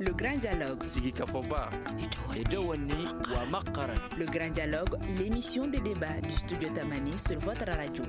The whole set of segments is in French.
Le Grand Dialogue. Sigi Kafoba. Le Grand Dialogue, l'émission de débat du studio Tamani sur votre radio.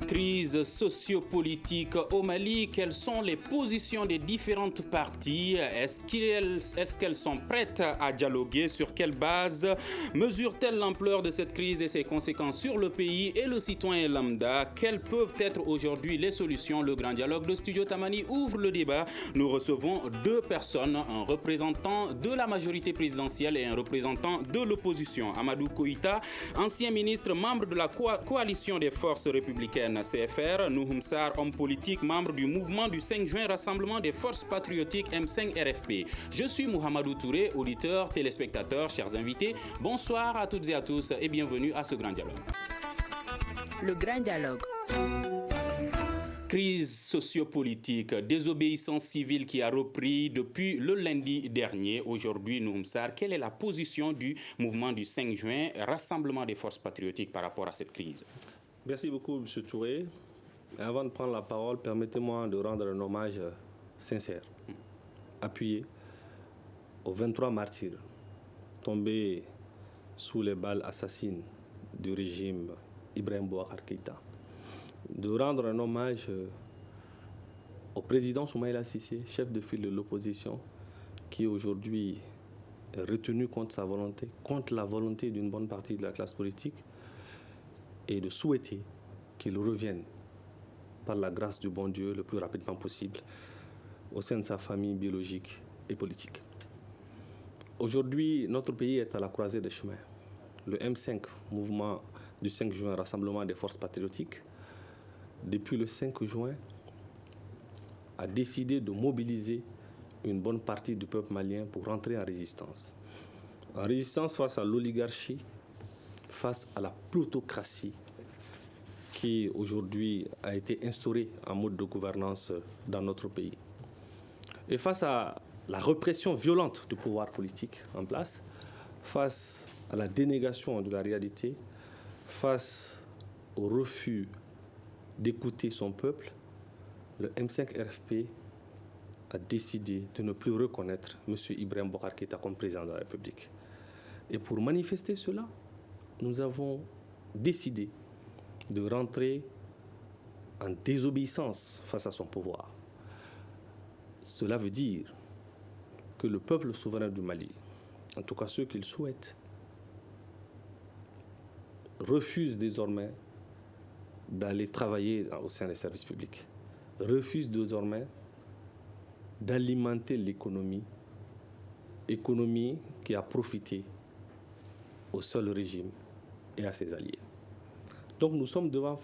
Crise sociopolitique au Mali, quelles sont les positions des différentes parties? Est-ce qu'elles sont prêtes à dialoguer? Sur quelle base mesurent-elles l'ampleur de cette crise et ses conséquences sur le pays et le citoyen lambda? Quelles peuvent être aujourd'hui les solutions? Le Grand Dialogue de Studio Tamani ouvre le débat. Nous recevons deux personnes, un représentant de la majorité présidentielle et un représentant de l'opposition. Amadou Koïta, ancien ministre, membre de la coalition des forces républicaines CFR, Nouhoum Sarr, homme politique, membre du mouvement du 5 juin, Rassemblement des forces patriotiques M5 RFP. Je suis Mohamedou Touré, auditeur, téléspectateur, chers invités. Bonsoir à toutes et à tous et bienvenue à ce Grand Dialogue. Le Grand Dialogue. Crise sociopolitique, désobéissance civile qui a repris depuis le lundi dernier. Aujourd'hui, Nouhoum Sarr, quelle est la position du mouvement du 5 juin, Rassemblement des forces patriotiques par rapport à cette crise? Merci beaucoup, M. Touré. Avant de prendre la parole, permettez-moi de rendre un hommage sincère, appuyé aux 23 martyrs tombés sous les balles assassines du régime Ibrahim Boubacar Keïta. De rendre un hommage au président Soumaïla Cissé, chef de file de l'opposition, qui aujourd'hui est retenu contre sa volonté, contre la volonté d'une bonne partie de la classe politique, et de souhaiter qu'il revienne par la grâce du bon Dieu le plus rapidement possible au sein de sa famille biologique et politique. Aujourd'hui, notre pays est à la croisée des chemins. Le M5, mouvement du 5 juin, Rassemblement des forces patriotiques, depuis le 5 juin, a décidé de mobiliser une bonne partie du peuple malien pour rentrer en résistance. En résistance face à l'oligarchie, face à la plutocratie qui aujourd'hui a été instaurée en mode de gouvernance dans notre pays. Et face à la répression violente du pouvoir politique en place, face à la dénégation de la réalité, face au refus d'écouter son peuple, le M5 RFP a décidé de ne plus reconnaître M. Ibrahim Boubacar Keïta comme président de la République. Et pour manifester cela, nous avons décidé de rentrer en désobéissance face à son pouvoir. Cela veut dire que le peuple souverain du Mali, en tout cas ceux qui le souhaitent, refusent désormais d'aller travailler au sein des services publics, refusent désormais d'alimenter l'économie qui a profité au seul régime et à ses alliés. Donc nous sommes devant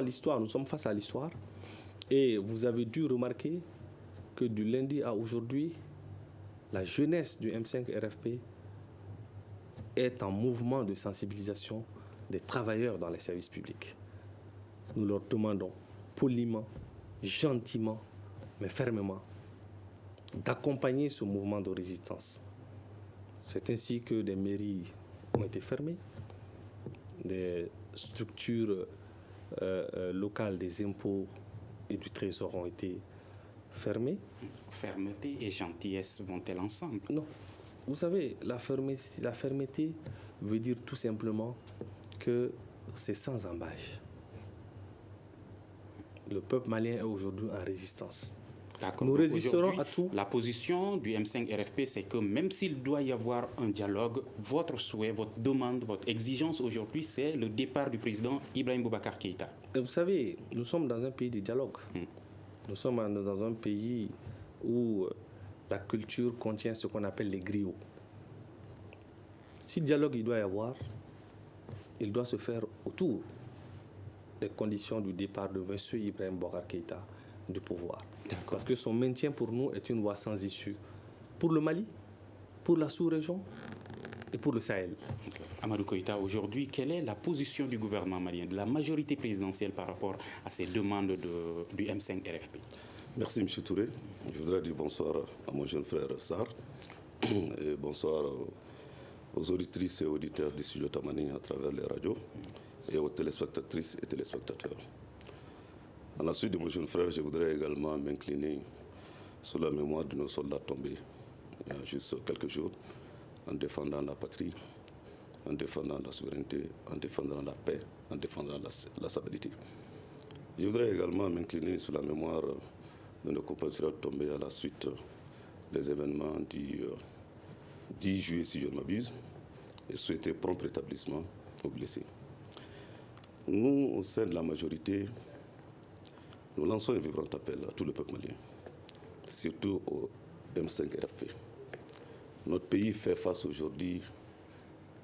l'histoire, nous sommes face à l'histoire. Et vous avez dû remarquer que du lundi à aujourd'hui, la jeunesse du M5 RFP est en mouvement de sensibilisation des travailleurs dans les services publics. Nous leur demandons poliment, gentiment, mais fermement, d'accompagner ce mouvement de résistance. C'est ainsi que des mairies ont été fermées, des structures locales des impôts et du trésor ont été fermées. Fermeté et gentillesse vont-elles ensemble? Non. Vous savez, la fermeté veut dire tout simplement que c'est sans embâche. Le peuple malien est aujourd'hui en résistance. D'accord. Nous résisterons à tout. La position du M5 RFP, c'est que même s'il doit y avoir un dialogue, votre souhait, votre demande, votre exigence aujourd'hui, c'est le départ du président Ibrahim Boubacar Keïta. Et vous savez, nous sommes dans un pays de dialogue. Nous sommes dans un pays où la culture contient ce qu'on appelle les griots. Si dialogue il doit y avoir, il doit se faire autour des conditions du départ de M. Ibrahim Boubacar Keïta du pouvoir. Parce que son maintien pour nous est une voie sans issue. Pour le Mali, pour la sous-région et pour le Sahel. Amadou Koïta, aujourd'hui, quelle est la position du gouvernement malien, de la majorité présidentielle par rapport à ces demandes du M5 RFP? Merci M. Touré. Je voudrais dire bonsoir à mon jeune frère Sarr et bonsoir aux auditrices et auditeurs du studio Tamani à travers les radios. et aux téléspectatrices et téléspectateurs. À la suite de mon jeune frère, je voudrais également m'incliner sur la mémoire de nos soldats tombés il y a juste quelques jours en défendant la patrie, en défendant la souveraineté, en défendant la paix, en défendant la stabilité. Je voudrais également m'incliner sur la mémoire de nos compatriotes tombés à la suite des événements du 10 juillet, si je ne m'abuse, et souhaiter prompt rétablissement aux blessés. Nous, au sein de la majorité, nous lançons un vibrant appel à tout le peuple malien, surtout au M5-RFP. Notre pays fait face aujourd'hui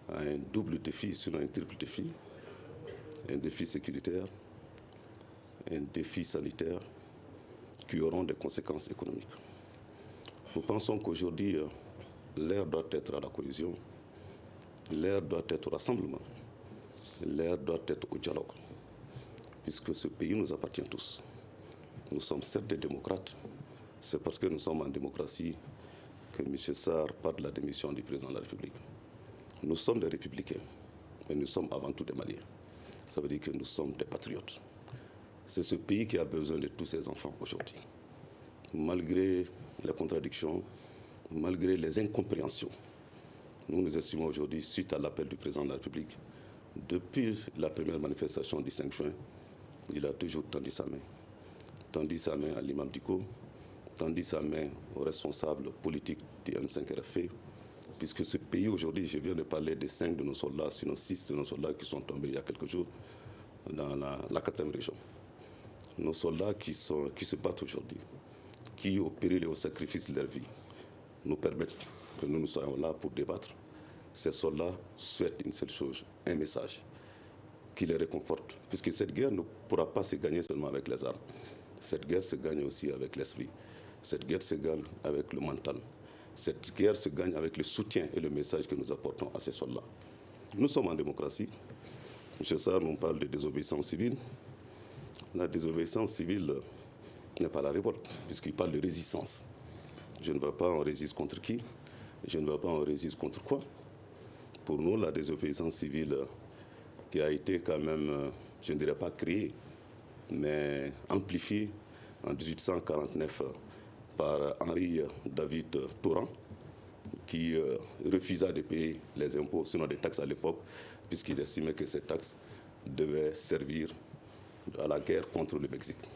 à un double défi, sinon un triple défi. Un défi sécuritaire, un défi sanitaire qui auront des conséquences économiques. Nous pensons qu'aujourd'hui, l'ère doit être à la cohésion, l'ère doit être au rassemblement, l'ère doit être au dialogue, puisque ce pays nous appartient tous. Nous sommes certes des démocrates, c'est parce que nous sommes en démocratie que M. Sarr parle de la démission du président de la République. Nous sommes des républicains, mais nous sommes avant tout des Maliens. Ça veut dire que nous sommes des patriotes. C'est ce pays qui a besoin de tous ses enfants aujourd'hui. Malgré les contradictions, malgré les incompréhensions, nous estimons aujourd'hui, suite à l'appel du président de la République, depuis la première manifestation du 5 juin, il a toujours tendu sa main à l'imam Dicko, tendu sa main aux responsables politiques du M5-RFP, puisque ce pays aujourd'hui, je viens de parler des 5 de nos soldats, sinon 6 de nos soldats qui sont tombés il y a quelques jours dans la 4e région. Nos soldats qui se battent aujourd'hui, qui au péril et au sacrifice de leur vie, nous permettent que nous soyons là pour débattre. Ces soldats souhaitent une seule chose, un message qui les réconforte, puisque cette guerre ne pourra pas se gagner seulement avec les armes. Cette guerre se gagne aussi avec l'esprit. Cette guerre se gagne avec le mental. Cette guerre se gagne avec le soutien et le message que nous apportons à ces soldats. Nous sommes en démocratie. M. Sarr nous parle de désobéissance civile. La désobéissance civile n'est pas la révolte, puisqu'il parle de résistance. Je ne veux pas en résister contre qui, je ne veux pas en résister contre quoi. Pour nous, la désobéissance civile qui a été quand même, je ne dirais pas créée, mais amplifiée en 1849 par Henri David Thoran, qui refusa de payer les impôts, sinon des taxes à l'époque, puisqu'il estimait que ces taxes devaient servir à la guerre contre le Mexique.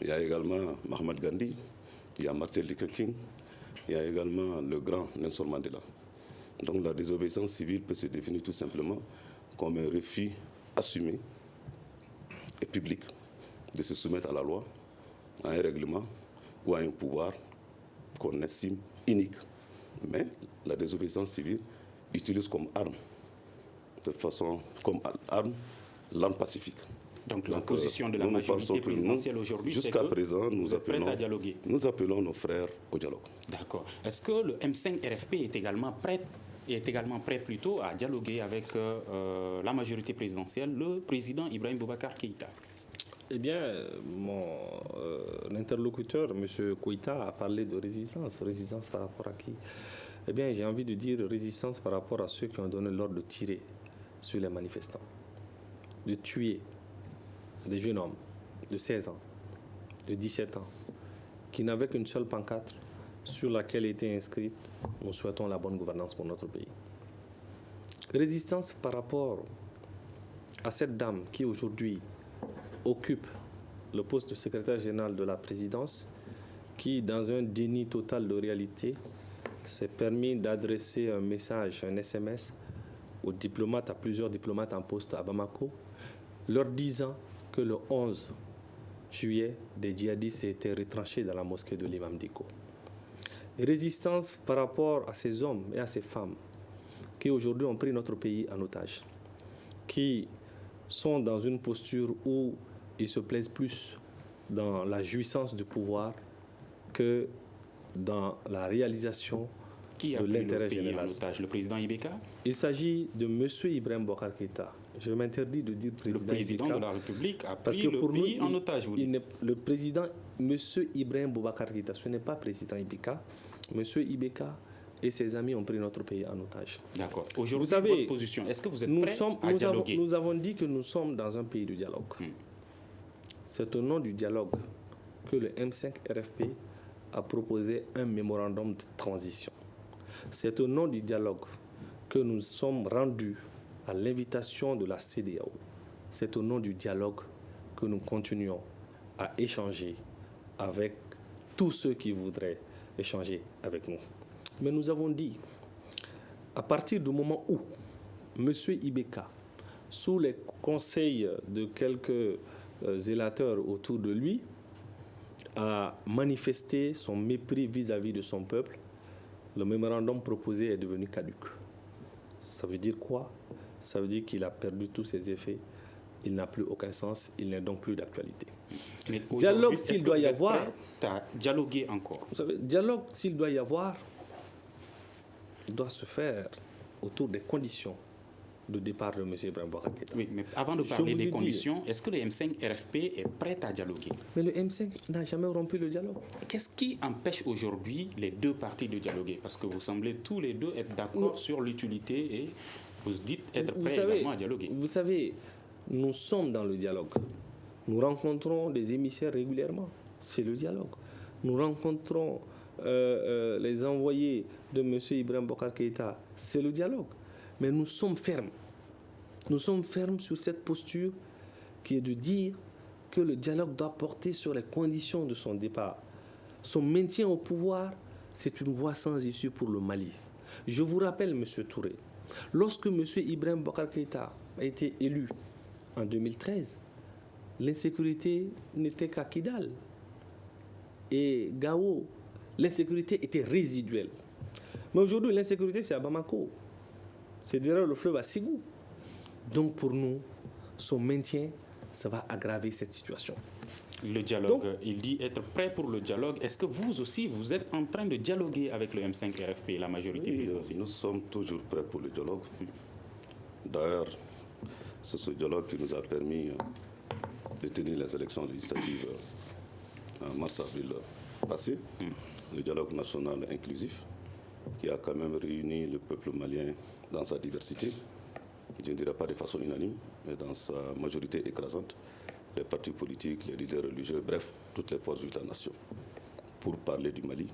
Il y a également Mahatma Gandhi, il y a Martin Luther King, il y a également le grand Nelson Mandela. Donc la désobéissance civile peut se définir tout simplement comme un refus assumé et public de se soumettre à la loi, à un règlement ou à un pouvoir qu'on estime unique. Mais la désobéissance civile utilise comme arme, l'arme pacifique. Donc la position de la majorité présidentielle aujourd'hui, c'est jusqu'à présent, nous appelons nos frères au dialogue. D'accord. Est-ce que le M5-RFP est également prêt plutôt à dialoguer avec la majorité présidentielle, le président Ibrahim Boubacar Keïta? Eh bien, mon interlocuteur, M. Keïta, a parlé de résistance. Résistance par rapport à qui? Eh bien, j'ai envie de dire résistance par rapport à ceux qui ont donné l'ordre de tirer sur les manifestants, de tuer des jeunes hommes de 16 ans, de 17 ans, qui n'avaient qu'une seule pancarte sur laquelle était inscrite « Nous souhaitons la bonne gouvernance pour notre pays ». Résistance par rapport à cette dame qui aujourd'hui occupe le poste de secrétaire général de la présidence, qui, dans un déni total de réalité, s'est permis d'adresser un message, un SMS, aux diplomates, à plusieurs diplomates en poste à Bamako, leur disant que le 11 juillet, des djihadistes étaient retranchés dans la mosquée de l'imam Dicko. Résistance par rapport à ces hommes et à ces femmes qui aujourd'hui ont pris notre pays en otage, qui sont dans une posture où ils se plaisent plus dans la jouissance du pouvoir que dans la réalisation de l'intérêt général. Le président Ibeka? Il s'agit de M. Ibrahim Boubacar Keïta. Je m'interdis de dire président. Le président Ibeka, de la République a parce pris que le pour pays nous, en otage, vous dites. Le président, M. Ibrahim Boubacar Keïta, ce n'est pas président Ibeka. M. Ibeka et ses amis ont pris notre pays en otage. D'accord. Aujourd'hui, Vous savez, votre position, est-ce que vous êtes prêt à dialoguer? Nous avons dit que nous sommes dans un pays de dialogue. C'est au nom du dialogue que le M5 RFP a proposé un mémorandum de transition. C'est au nom du dialogue que nous sommes rendus à l'invitation de la CEDEAO. C'est au nom du dialogue que nous continuons à échanger avec tous ceux qui voudraient échanger avec nous. Mais nous avons dit, à partir du moment où M. Ibeka, sous les conseils de quelques zélateurs autour de lui, a manifesté son mépris vis-à-vis de son peuple, le mémorandum proposé est devenu caduc. Ça veut dire quoi? Ça veut dire qu'il a perdu tous ses effets, il n'a plus aucun sens, il n'est donc plus d'actualité. Dialogue, s'il doit y avoir, dialoguer encore. Vous savez, dialogue, s'il doit y avoir, doit se faire autour des conditions de départ de M. Ibrahim Boubacar Keïta. Oui, mais avant de parler des conditions, est-ce que le M5 RFP est prêt à dialoguer? Mais le M5 n'a jamais rompu le dialogue. Qu'est-ce qui empêche aujourd'hui les deux parties de dialoguer? Parce que vous semblez tous les deux être d'accord sur l'utilité et vous dites être prêts également à dialoguer. Vous savez, nous sommes dans le dialogue. Nous rencontrons des émissaires régulièrement. C'est le dialogue. Nous rencontrons les envoyés de M. Ibrahim Boubacar Keïta. C'est le dialogue. Mais nous sommes fermes. Nous sommes fermes sur cette posture qui est de dire que le dialogue doit porter sur les conditions de son départ. Son maintien au pouvoir, c'est une voie sans issue pour le Mali. Je vous rappelle, M. Touré, lorsque M. Ibrahim Boubacar Keïta a été élu en 2013, l'insécurité n'était qu'à Kidal. Et Gao, l'insécurité était résiduelle. Mais aujourd'hui, l'insécurité, c'est à Bamako. C'est derrière le fleuve à Ségou. Donc pour nous, son maintien, ça va aggraver cette situation. Le dialogue, donc, il dit être prêt pour le dialogue. Est-ce que vous aussi, vous êtes en train de dialoguer avec le M5 RFP, la majorité présidentielle? Nous sommes toujours prêts pour le dialogue. D'ailleurs, c'est ce dialogue qui nous a permis de tenir les élections législatives en mars-avril passé. Le dialogue national inclusif, qui a quand même réuni le peuple malien dans sa diversité, je ne dirais pas de façon unanime, mais dans sa majorité écrasante, les partis politiques, les leaders religieux, bref, toutes les forces de la nation, pour parler du Mali,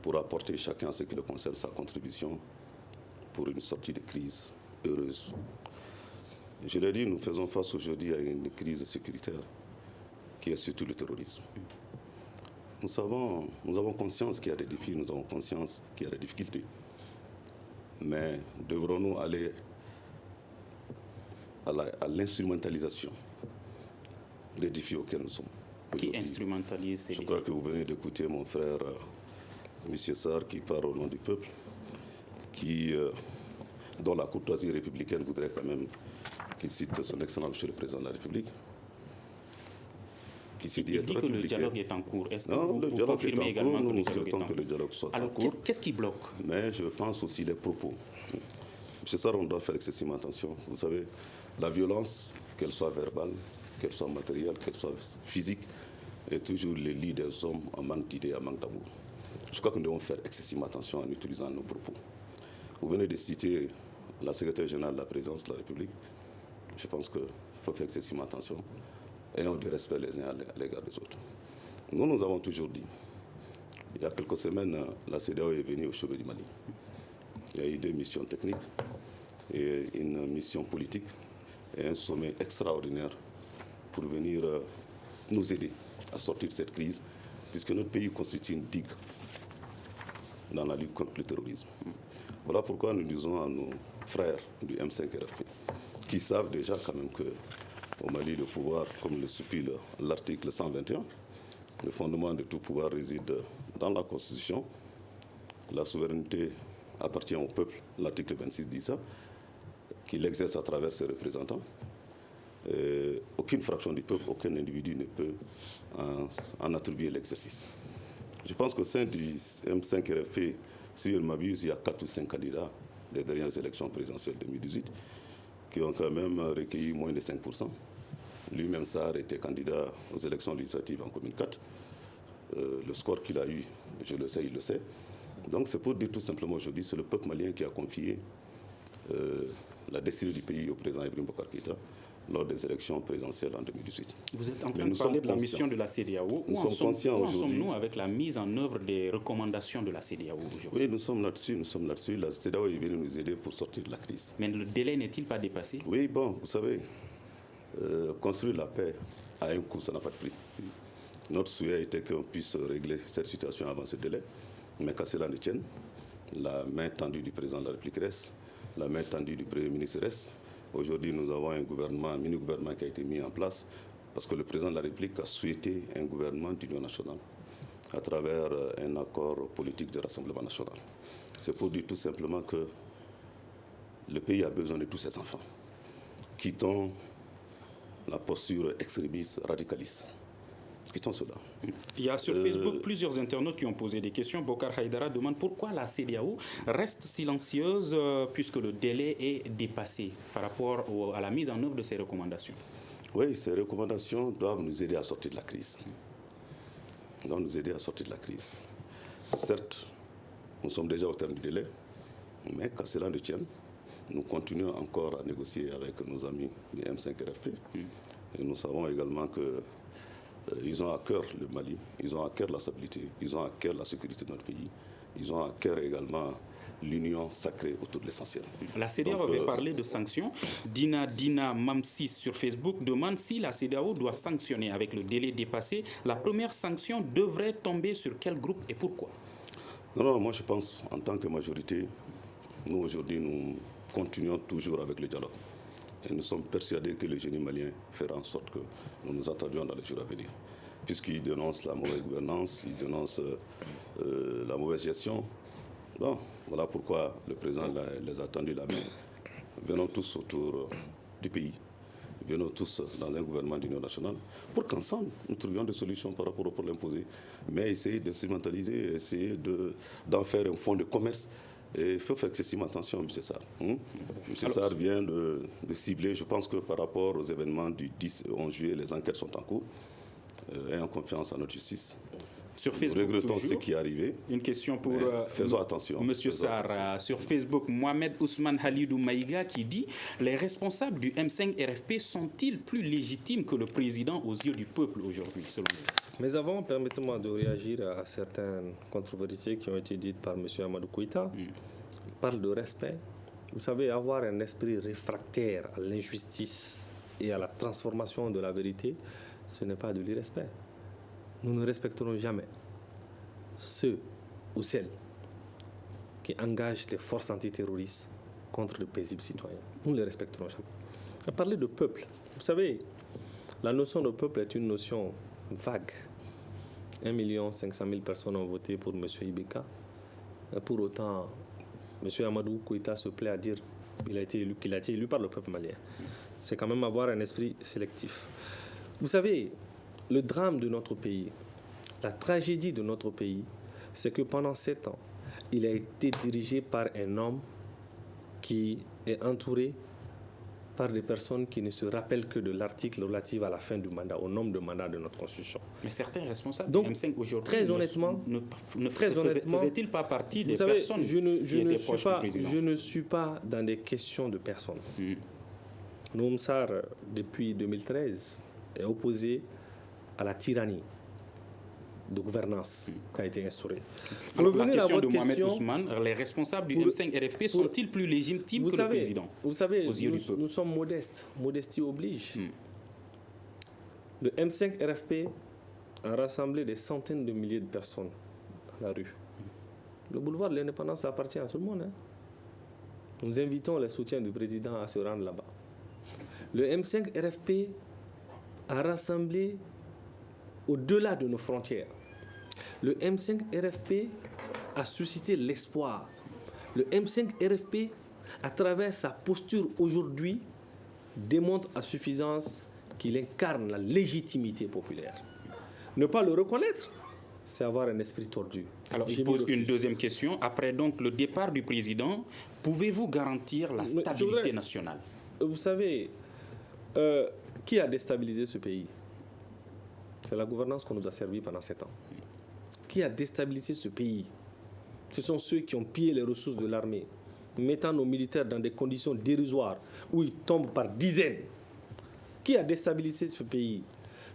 pour apporter chacun ce qui le concerne sa contribution pour une sortie de crise heureuse. Je l'ai dit, nous faisons face aujourd'hui à une crise sécuritaire qui est surtout le terrorisme. Nous avons conscience qu'il y a des défis, nous avons conscience qu'il y a des difficultés. Mais devrons-nous aller à l'instrumentalisation des défis auxquels nous sommes? Qui instrumentalise ces défis? Je crois que vous venez d'écouter mon frère, M. Sarr, qui parle au nom du peuple, dont la courtoisie républicaine voudrait quand même qu'il cite son excellent monsieur le président de la République. Il dit que le dialogue est en cours. Est-ce que vous confirmez également que nous souhaitons que le dialogue soit en cours? Alors, qu'est-ce qui bloque? Mais je pense aussi les propos. C'est ça, on doit faire excessivement attention. Vous savez, la violence, qu'elle soit verbale, qu'elle soit matérielle, qu'elle soit physique, est toujours le lit des hommes en manque d'idées, en manque d'amour. Je crois que nous devons faire excessivement attention en utilisant nos propos. Vous venez de citer la secrétaire générale de la présidence de la République. Je pense qu'il faut faire excessivement attention. Ayons du respect les uns à l'égard des autres. Nous avons toujours dit, il y a quelques semaines, la CEDEAO est venue au chevet du Mali. Il y a eu 2 missions techniques et une mission politique et un sommet extraordinaire pour venir nous aider à sortir de cette crise, puisque notre pays constitue une digue dans la lutte contre le terrorisme. Voilà pourquoi nous disons à nos frères du M5 RFP, qui savent déjà quand même que au Mali, le pouvoir, comme le stipule l'article 121, le fondement de tout pouvoir réside dans la Constitution. La souveraineté appartient au peuple, l'article 26 dit ça, qu'il exerce à travers ses représentants. Aucune fraction du peuple, aucun individu ne peut en attribuer l'exercice. Je pense qu'au sein du M5 RFP, si je ne m'abuse, il y a 4 ou 5 candidats des dernières élections présidentielles 2018 qui ont quand même recueilli moins de 5%. Lui-même, Sarr était candidat aux élections législatives en 2004. Le score qu'il a eu, je le sais, il le sait. Donc c'est pour dire tout simplement aujourd'hui, c'est le peuple malien qui a confié la destinée du pays au président Ibrahim Boubacar Keïta lors des élections présidentielles en 2018. Vous êtes en train de parler de la mission de la CEDEAO. Où en sommes-nous avec la mise en œuvre des recommandations de la CEDEAO aujourd'hui? Oui, nous sommes là-dessus. La CEDEAO est venue nous aider pour sortir de la crise. Mais le délai n'est-il pas dépassé? Oui, bon, vous savez, construire la paix à un coût, ça n'a pas de prix. Notre souhait était qu'on puisse régler cette situation avant ce délai, mais qu'à cela ne tienne, la main tendue du président de la République reste, la main tendue du Premier ministre reste. Aujourd'hui, nous avons un mini-gouvernement qui a été mis en place parce que le président de la République a souhaité un gouvernement d'union nationale à travers un accord politique de Rassemblement national. C'est pour dire tout simplement que le pays a besoin de tous ses enfants. Quittons la posture extrémiste, radicaliste. Quittons cela. Il y a sur Facebook plusieurs internautes qui ont posé des questions. Bokar Haïdara demande pourquoi la CEDEAO reste silencieuse puisque le délai est dépassé par rapport à la mise en œuvre de ces recommandations. Oui, ces recommandations doivent nous aider à sortir de la crise. Certes, nous sommes déjà au terme du délai, mais qu'à cela ne tienne, nous continuons encore à négocier avec nos amis du M5RFP. Et nous savons également que ils ont à cœur le Mali, ils ont à cœur la stabilité, ils ont à cœur la sécurité de notre pays, ils ont à cœur également l'union sacrée autour de l'essentiel. La CEDEAO avait parlé de sanctions. Dina Mamsis sur Facebook demande si la CEDEAO doit sanctionner avec le délai dépassé. La première sanction devrait tomber sur quel groupe et pourquoi? Non, moi je pense en tant que majorité, nous aujourd'hui nous continuons toujours avec le dialogue. Et nous sommes persuadés que le génie malien fera en sorte que nous nous attendions dans les jours à venir. Puisqu'ils dénoncent la mauvaise gouvernance, ils dénoncent la mauvaise gestion. Bon, voilà pourquoi le président les a tendus la main. Venons tous autour du pays. Venons tous dans un gouvernement d'union nationale pour qu'ensemble nous trouvions des solutions par rapport aux problèmes posés. Mais essayer d'instrumentaliser, essayer d'en faire un fonds de commerce. Et il faut faire excessivement attention, M. Sarr. M. Sarr vient de cibler, je pense que par rapport aux événements du 10 et 11 juillet, les enquêtes sont en cours. Ayons confiance en notre justice. Sur Facebook, regrettons toujours, ce qui est arrivé. Une question pour faisons attention. M. Sarr. Sur Facebook, Mohamed Ousmane Halidou Maïga qui dit « Les responsables du M5RFP sont-ils plus légitimes que le président aux yeux du peuple aujourd'hui, selon vous ?» Mais avant, permettez-moi de réagir à certaines controversies qui ont été dites par M. Amadou Koïta. Il parle de respect. Vous savez, avoir un esprit réfractaire à l'injustice et à la transformation de la vérité, ce n'est pas de l'irrespect. Nous ne respecterons jamais ceux ou celles qui engagent les forces antiterroristes contre le paisible citoyen. Nous ne les respecterons jamais. À parler de peuple, vous savez, la notion de peuple est une notion vague. 1 500 000 personnes ont voté pour M. Ibeka. Et pour autant, M. Amadou Koïta se plaît à dire qu'il a été élu par le peuple malien. C'est quand même avoir un esprit sélectif. Vous savez, le drame de notre pays, la tragédie de notre pays, c'est que pendant 7 ans, il a été dirigé par un homme qui est entouré par des personnes qui ne se rappellent que de l'article relatif à la fin du mandat, au nombre de mandats de notre Constitution. Mais certains responsables donc, du M5 aujourd'hui très honnêtement, ne faisaient-ils pas partie des personnes qui étaient proches du président? Je ne suis pas dans des questions de personnes. Noum Sarr, depuis 2013, est opposé à la tyrannie de gouvernance qui a été instaurée. Alors, la question de Mohamed Ousmane, les responsables du M5RFP sont-ils plus légitimes que le président? Vous savez, nous sommes modestes. Modestie oblige. Le M5RFP a rassemblé des centaines de milliers de personnes dans la rue. Le boulevard de l'indépendance appartient à tout le monde. Nous invitons les soutiens du président à se rendre là-bas. Le M5RFP a rassemblé au-delà de nos frontières. Le M5RFP a suscité l'espoir. Le M5RFP, à travers sa posture aujourd'hui, démontre à suffisance qu'il incarne la légitimité populaire. Ne pas le reconnaître, c'est avoir un esprit tordu. Alors, je pose une deuxième question. Après donc le départ du président, pouvez-vous garantir la stabilité nationale? Vous savez, qui a déstabilisé ce pays? C'est la gouvernance qu'on nous a servi pendant 7 ans. Qui a déstabilisé ce pays? Ce sont ceux qui ont pillé les ressources de l'armée, mettant nos militaires dans des conditions dérisoires où ils tombent par dizaines. Qui a déstabilisé ce pays?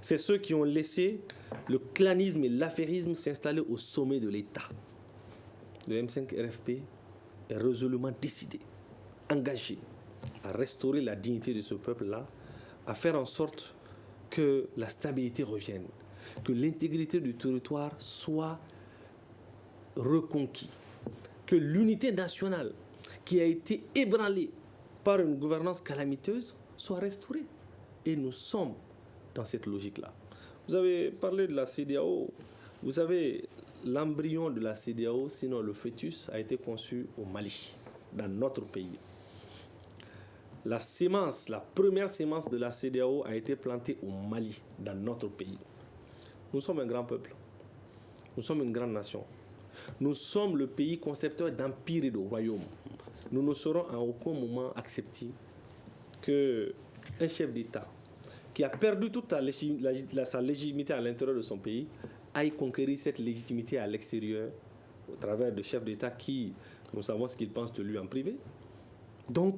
C'est ceux qui ont laissé le clanisme et l'affairisme s'installer au sommet de l'État. Le M5 RFP est résolument décidé, engagé à restaurer la dignité de ce peuple-là, à faire en sorte que la stabilité revienne, que l'intégrité du territoire soit reconquise, que l'unité nationale qui a été ébranlée par une gouvernance calamiteuse soit restaurée. Et nous sommes dans cette logique-là. Vous avez parlé de la CEDEAO. Vous savez, l'embryon de la CEDEAO, sinon le fœtus, a été conçu au Mali, dans notre pays. La première sémence de la CEDEAO a été plantée au Mali, dans notre pays. Nous sommes un grand peuple. Nous sommes une grande nation. Nous sommes le pays concepteur d'empire et de royaume. Nous ne saurons à aucun moment accepter qu'un chef d'État qui a perdu toute sa légitimité à l'intérieur de son pays aille conquérir cette légitimité à l'extérieur au travers de chefs d'État qui, nous savons ce qu'ils pensent de lui en privé. Donc,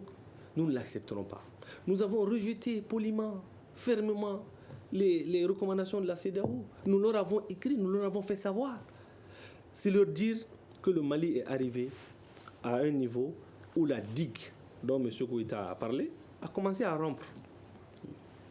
nous ne l'accepterons pas. Nous avons rejeté poliment, fermement les recommandations de la CEDEAO. Nous leur avons écrit, nous leur avons fait savoir. C'est leur dire que le Mali est arrivé à un niveau où la digue dont M. Koïta a parlé a commencé à rompre.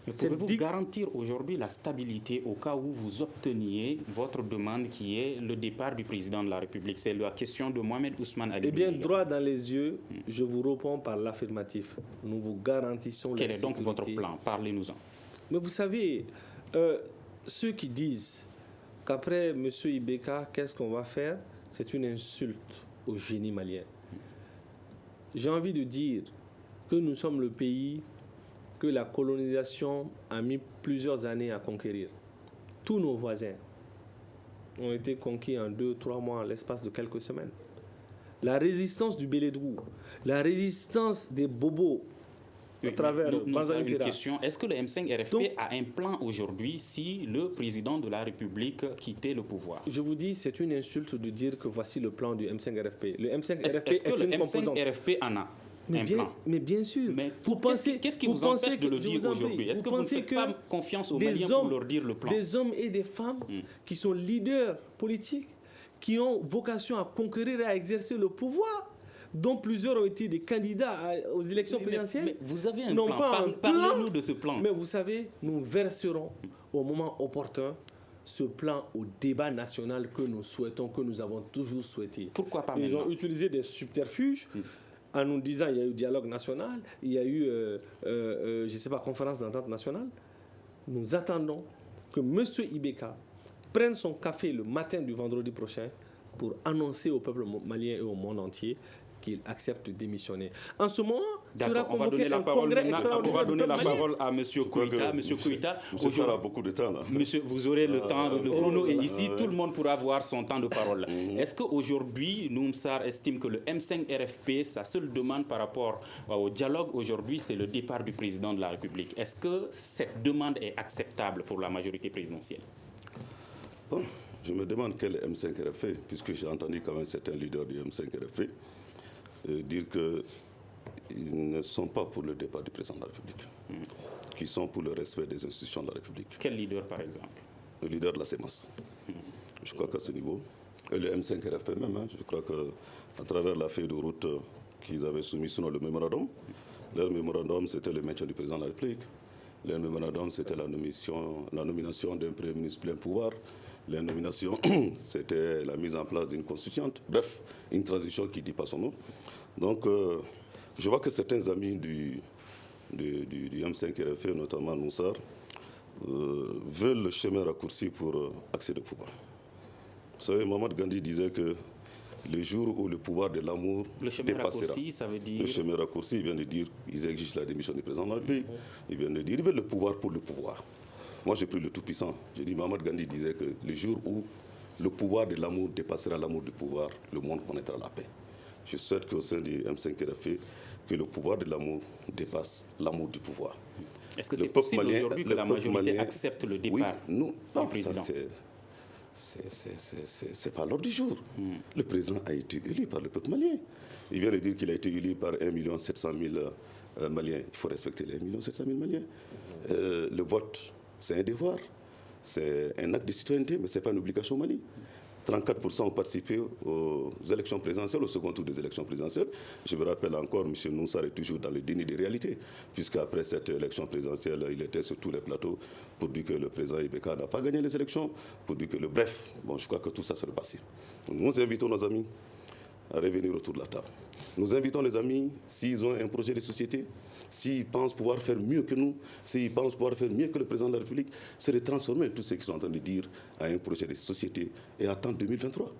Mais pouvez-vous garantir aujourd'hui la stabilité au cas où vous obteniez votre demande qui est le départ du président de la République? C'est la question de Mohamed Ousmane Ali. Eh bien, droit dans les yeux, je vous réponds par l'affirmatif. Nous vous garantissons Quel la sécurité. Quel est donc votre plan? Parlez-nous-en. Mais vous savez, ceux qui disent qu'après M. Ibeka, qu'est-ce qu'on va faire? C'est une insulte au génie malien. J'ai envie de dire que nous sommes le pays que la colonisation a mis plusieurs années à conquérir. Tous nos voisins ont été conquis en 2-3 mois, en l'espace de quelques semaines. La résistance du Bélédrou, la résistance des Bobos, à travers nous avons une question. Est-ce que le M5 RFP a un plan aujourd'hui si le président de la République quittait le pouvoir? Je vous dis, c'est une insulte de dire que voici le plan du M5 RFP. Le M5 RFP est-ce que est le une composante. M5 RFP en a un plan? Mais bien sûr. Mais qu'est-ce qui vous empêche de le dire aujourd'hui? Est-ce que vous ne faites pas confiance aux Maliens pour leur dire le plan? Des hommes et des femmes qui sont leaders politiques, qui ont vocation à conquérir et à exercer le pouvoir, dont plusieurs ont été des candidats aux élections présidentielles. Mais vous avez un plan. Parlez-nous de ce plan. Mais vous savez, nous verserons au moment opportun ce plan au débat national que nous souhaitons, que nous avons toujours souhaité. Pourquoi pas Ils maintenant? ont utilisé des subterfuges en nous disant qu'il y a eu dialogue national, il y a eu, je ne sais pas, conférence d'entente nationale. Nous attendons que M. Ibeka prenne son café le matin du vendredi prochain pour annoncer au peuple malien et au monde entier qu'il accepte de démissionner. En ce moment, sera convoqué un congrès extraordinaire. On va donner la parole à M. Koïta. Monsieur ça a beaucoup de temps. Là. Monsieur, vous aurez le temps, le chrono est ici, tout le monde pourra avoir son temps de parole. Est-ce qu'aujourd'hui, Noumsar estime que le M5 RFP, sa seule demande par rapport au dialogue aujourd'hui, c'est le départ du président de la République? Est-ce que cette demande est acceptable pour la majorité présidentielle? Bon, je me demande quel M5 RFP, puisque j'ai entendu quand même certains leaders du M5 RFP dire qu'ils ne sont pas pour le départ du président de la République, qui sont pour le respect des institutions de la République. Quel leader, par exemple? Le leader de la CEMAS. Je crois qu'à ce niveau, et le M5 RFP même, je crois qu'à travers la feuille de route qu'ils avaient soumise sur le mémorandum, leur mémorandum, c'était le maintien du président de la République. Leur mémorandum, c'était la nomination d'un premier ministre plein pouvoir. La nomination, c'était la mise en place d'une constituante. Bref, une transition qui ne dit pas son nom. Donc, je vois que certains amis du M5 RFP, notamment Noussar, veulent le chemin raccourci pour accéder au pouvoir. Vous savez, Mohamed Gandhi disait que le jour où le pouvoir de l'amour dépassera... Le chemin raccourci, ça veut dire... Le chemin raccourci, il vient de dire, ils exigent la démission du président de la République. Il vient de dire, ils veulent le pouvoir pour le pouvoir. Moi, j'ai pris le tout-puissant. J'ai dit, Mohamed Gandhi disait que le jour où le pouvoir de l'amour dépassera l'amour du pouvoir, le monde connaîtra la paix. Je souhaite qu'au sein du M5 RFP, que le pouvoir de l'amour dépasse l'amour du pouvoir. Est-ce que c'est possible aujourd'hui que la majorité accepte le départ du président? c'est pas l'ordre du jour. Le président a été élu par le peuple malien. Il vient de dire qu'il a été élu par 1 700 000 Maliens. Il faut respecter les 1 700 000 Maliens. Le vote, c'est un devoir. C'est un acte de citoyenneté, mais ce n'est pas une obligation au Mali. 34% ont participé aux élections présidentielles, au second tour des élections présidentielles. Je me rappelle encore, M. Noussar est toujours dans le déni des réalités, puisqu'après cette élection présidentielle, il était sur tous les plateaux pour dire que le président Ibeka n'a pas gagné les élections, pour dire que le bref, bon, je crois que tout ça serait passé. Nous invitons nos amis à revenir autour de la table. Nous invitons les amis, s'ils ont un projet de société, s'ils pensent pouvoir faire mieux que nous, s'ils pensent pouvoir faire mieux que le président de la République, c'est de transformer tout ce qu'ils sont en train de dire à un projet de société et attendre 2023.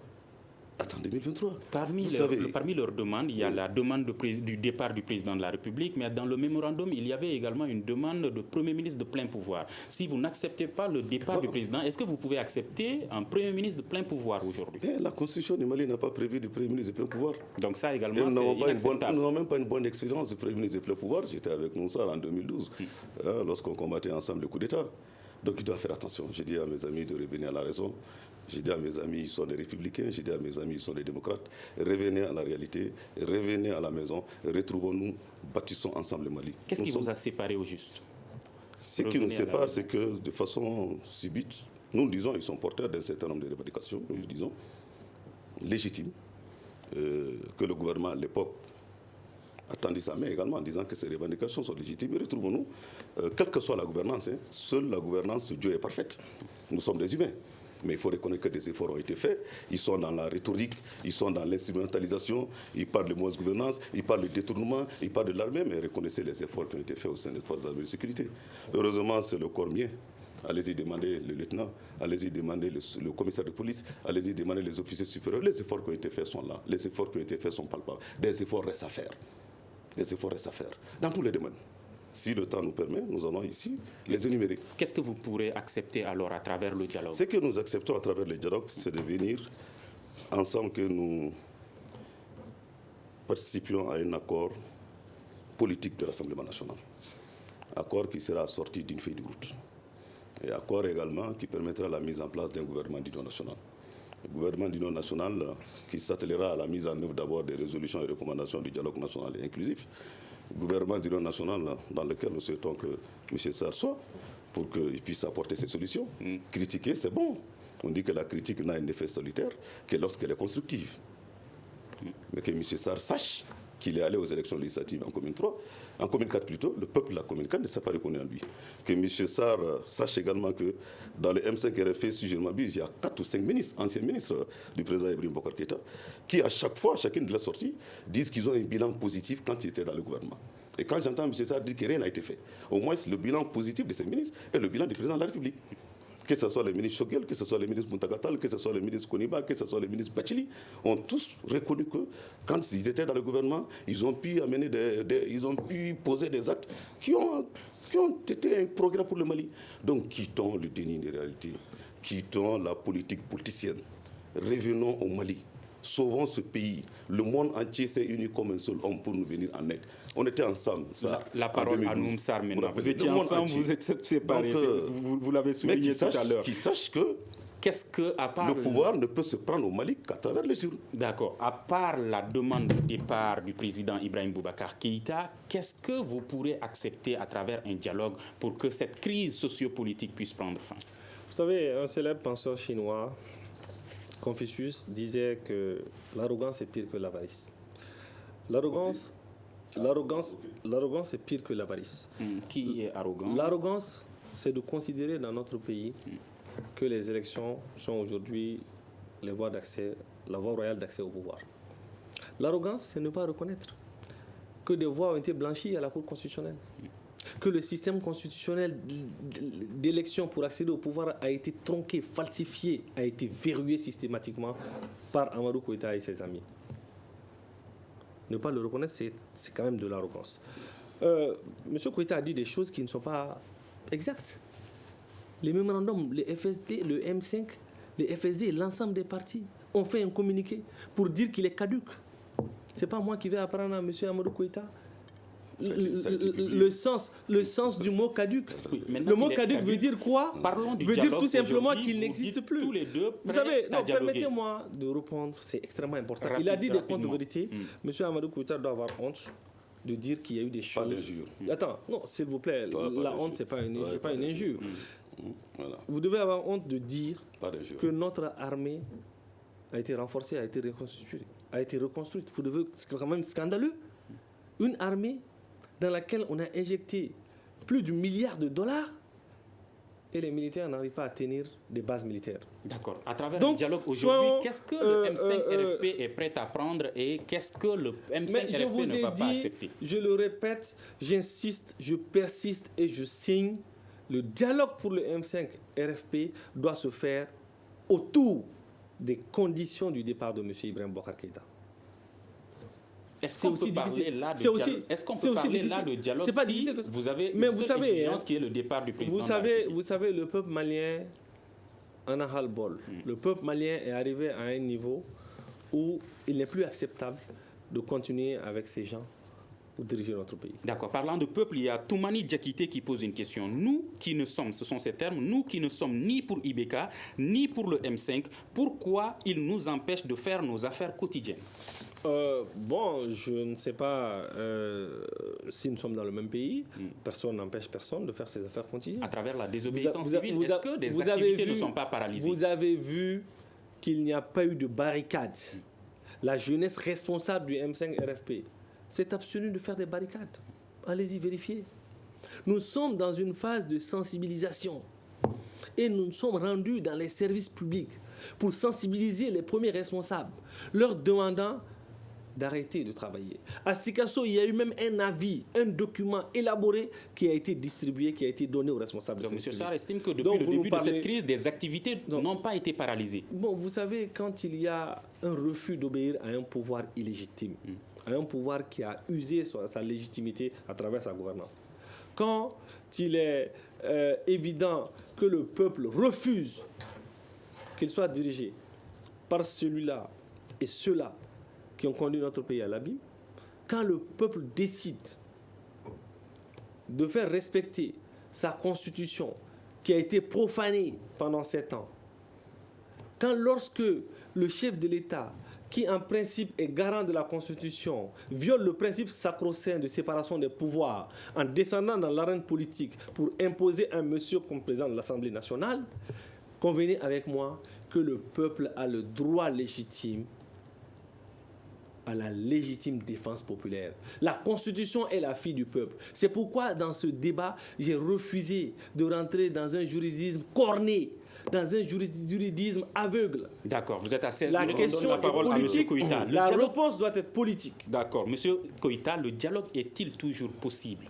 Attends 2023. Parmi leurs demandes, il y a la demande du départ du président de la République, mais dans le mémorandum, il y avait également une demande de Premier ministre de plein pouvoir. Si vous n'acceptez pas le départ du président, est-ce que vous pouvez accepter un Premier ministre de plein pouvoir aujourd'hui? La Constitution du Mali n'a pas prévu de Premier ministre de plein pouvoir. Donc ça également, c'est inacceptable. Nous n'avons même pas une bonne expérience de Premier ministre de plein pouvoir. J'étais avec Moussar en 2012, lorsqu'on combattait ensemble le coup d'État. Donc il doit faire attention. J'ai dit à mes amis de revenir à la raison. J'ai dit à mes amis, ils sont des républicains, j'ai dit à mes amis, ils sont des démocrates. Revenez à la réalité, revenez à la maison, retrouvons-nous, bâtissons ensemble le Mali. Qu'est-ce qui vous a séparé au juste? Ce qui nous sépare, c'est que de façon subite, nous disons, ils sont porteurs d'un certain nombre de revendications, nous disons, légitimes, que le gouvernement à l'époque a tendu sa main également en disant que ces revendications sont légitimes. Et retrouvons-nous, quelle que soit la gouvernance, seule la gouvernance de Dieu est parfaite. Nous sommes des humains. Mais il faut reconnaître que des efforts ont été faits. Ils sont dans la rhétorique, ils sont dans l'instrumentalisation, ils parlent de mauvaise gouvernance, ils parlent de détournement, ils parlent de l'armée, mais reconnaissez les efforts qui ont été faits au sein des forces armées de sécurité. Heureusement, c'est le corps mien. Allez-y demander le lieutenant, allez-y demander le commissaire de police, allez-y demander les officiers supérieurs. Les efforts qui ont été faits sont là, les efforts qui ont été faits sont palpables. Des efforts restent à faire. Des efforts restent à faire, dans tous les domaines. Si le temps nous permet, nous allons ici les énumérer. Qu'est-ce que vous pourrez accepter alors à travers le dialogue? Ce que nous acceptons à travers le dialogue, c'est de venir ensemble que nous participions à un accord politique de l'Assemblée nationale. Accord qui sera assorti d'une feuille de route. Et accord également qui permettra la mise en place d'un gouvernement d'union nationale. Le gouvernement d'union nationale qui s'attellera à la mise en œuvre d'abord des résolutions et recommandations du dialogue national et inclusif. Gouvernement d'union nationale dans lequel nous souhaitons que M. Sarr soit pour qu'il puisse apporter ses solutions. Critiquer, c'est bon. On dit que la critique n'a un effet solitaire que lorsqu'elle est constructive. Mais que M. Sarr sache qu'il est allé aux élections législatives en commune 3, en commune 4 plutôt, le peuple de la commune 4 ne s'est pas reconnu en lui. Que M. Sarr sache également que dans le M5 RFP, si je ne m'abuse, il y a 4 ou 5 ministres, anciens ministres du président Ibrahim Boubacar Keïta, qui à chaque fois, chacune de leurs sorties, disent qu'ils ont un bilan positif quand ils étaient dans le gouvernement. Et quand j'entends M. Sarr dire que rien n'a été fait, au moins le bilan positif de ces ministres est le bilan du président de la République. Que ce soit les ministres Choguel, que ce soit les ministres Muntagatal, que ce soit les ministres Koniba, que ce soit les ministres Bachili, ont tous reconnu que quand ils étaient dans le gouvernement, ils ont pu amener ils ont pu poser des actes qui ont été un progrès pour le Mali. Donc quittons le déni des réalités, quittons la politique politicienne, revenons au Mali. Sauvons ce pays. Le monde entier s'est uni comme un seul homme pour nous venir en aide. On était ensemble. La parole à Noussar maintenant. Vous étiez ensemble, vous êtes séparés. Vous l'avez souligné tout à l'heure. Qu'ils sachent que le pouvoir ne peut se prendre au Mali qu'à travers les urnes. D'accord. À part la demande de départ du président Ibrahim Boubacar Keïta, qu'est-ce que vous pourrez accepter à travers un dialogue pour que cette crise sociopolitique puisse prendre fin? Vous savez, un célèbre penseur chinois, Confucius, disait que l'arrogance est pire que l'avarice. L'arrogance est pire que l'avarice. Qui est arrogant? L'arrogance, c'est de considérer dans notre pays que les élections sont aujourd'hui la voie royale d'accès au pouvoir. L'arrogance, c'est ne pas reconnaître que des voix ont été blanchies à la Cour constitutionnelle. Que le système constitutionnel d'élection pour accéder au pouvoir a été tronqué, falsifié, a été verrouillé systématiquement par Amadou Koïta et ses amis. Ne pas le reconnaître, c'est quand même de l'arrogance. M. Koïta a dit des choses qui ne sont pas exactes. Les mémorandums, les FSD, le M5, les FSD et l'ensemble des partis ont fait un communiqué pour dire qu'il est caduc. Ce n'est pas moi qui vais apprendre à M. Amadou Koïta le sens du mot caduc. Oui, le mot caduc veut dire quoi? Veut dire tout simplement qu'il n'existe plus. Tous les deux, vous savez, permettez-moi de répondre, c'est extrêmement important. Il a dit des comptes de vérité. Monsieur Amadou Koïta doit avoir honte de dire qu'il y a eu des choses. Pas d'injure. Attends, non, s'il vous plaît, la honte, c'est pas une injure. Voilà. Vous devez avoir honte de dire que notre armée a été renforcée, a été reconstruite. C'est quand même scandaleux. Une armée dans laquelle on a injecté plus d'1 milliard de dollars et les militaires n'arrivent pas à tenir des bases militaires. D'accord. À travers le dialogue aujourd'hui, qu'est-ce que le M5-RFP est prêt à prendre et qu'est-ce que le M5-RFP ne va pas accepter? Je le répète, j'insiste, je persiste et je signe. Le dialogue pour le M5-RFP doit se faire autour des conditions du départ de M. Ibrahim Boubacar Keïta. Est-ce qu'on peut parler là de dialogue? Est-ce qu'on peut parler là de dialogue c'est pas si difficile. Vous avez mais une vous seule savez, exigence qui est le départ du président? Vous savez, le peuple malien en a ras-le-bol. Le peuple malien est arrivé à un niveau où il n'est plus acceptable de continuer avec ces gens pour diriger notre pays. D'accord. Parlant de peuple, il y a Toumani Diakité qui pose une question. Nous qui ne sommes, ce sont ces termes, nous qui ne sommes ni pour IBK, ni pour le M5, pourquoi ils nous empêchent de faire nos affaires quotidiennes? Bon, je ne sais pas si nous sommes dans le même pays. Personne n'empêche personne de faire ses affaires quotidiennes. À travers la désobéissance civile, est-ce que des activités ne sont pas paralysées? Vous avez vu qu'il n'y a pas eu de barricades. La jeunesse responsable du M5-RFP s'est abstenue de faire des barricades. Allez-y vérifier. Nous sommes dans une phase de sensibilisation. Et nous nous sommes rendus dans les services publics pour sensibiliser les premiers responsables, leur demandant d'arrêter de travailler. À Sikasso, il y a eu même un avis, un document élaboré qui a été distribué, qui a été donné aux responsables. Donc, M. Sarr estime que depuis le début de cette crise, des activités n'ont pas été paralysées. Bon, vous savez, quand il y a un refus d'obéir à un pouvoir illégitime, à un pouvoir qui a usé sa légitimité à travers sa gouvernance, quand il est évident que le peuple refuse qu'il soit dirigé par celui-là et ceux-là qui ont conduit notre pays à l'abîme, quand le peuple décide de faire respecter sa constitution qui a été profanée pendant 7 ans, lorsque le chef de l'État, qui en principe est garant de la Constitution, viole le principe sacro-saint de séparation des pouvoirs en descendant dans l'arène politique pour imposer un monsieur comme président de l'Assemblée nationale, convenez avec moi que le peuple a le droit légitime à la légitime défense populaire. La Constitution est la fille du peuple. C'est pourquoi, dans ce débat, j'ai refusé de rentrer dans un juridisme corné, dans un juridisme aveugle. D'accord, vous êtes à 16 La minutes. question la parole est politique. à M. Koïta. La réponse doit être politique. D'accord. Monsieur Koïta, le dialogue est-il toujours possible?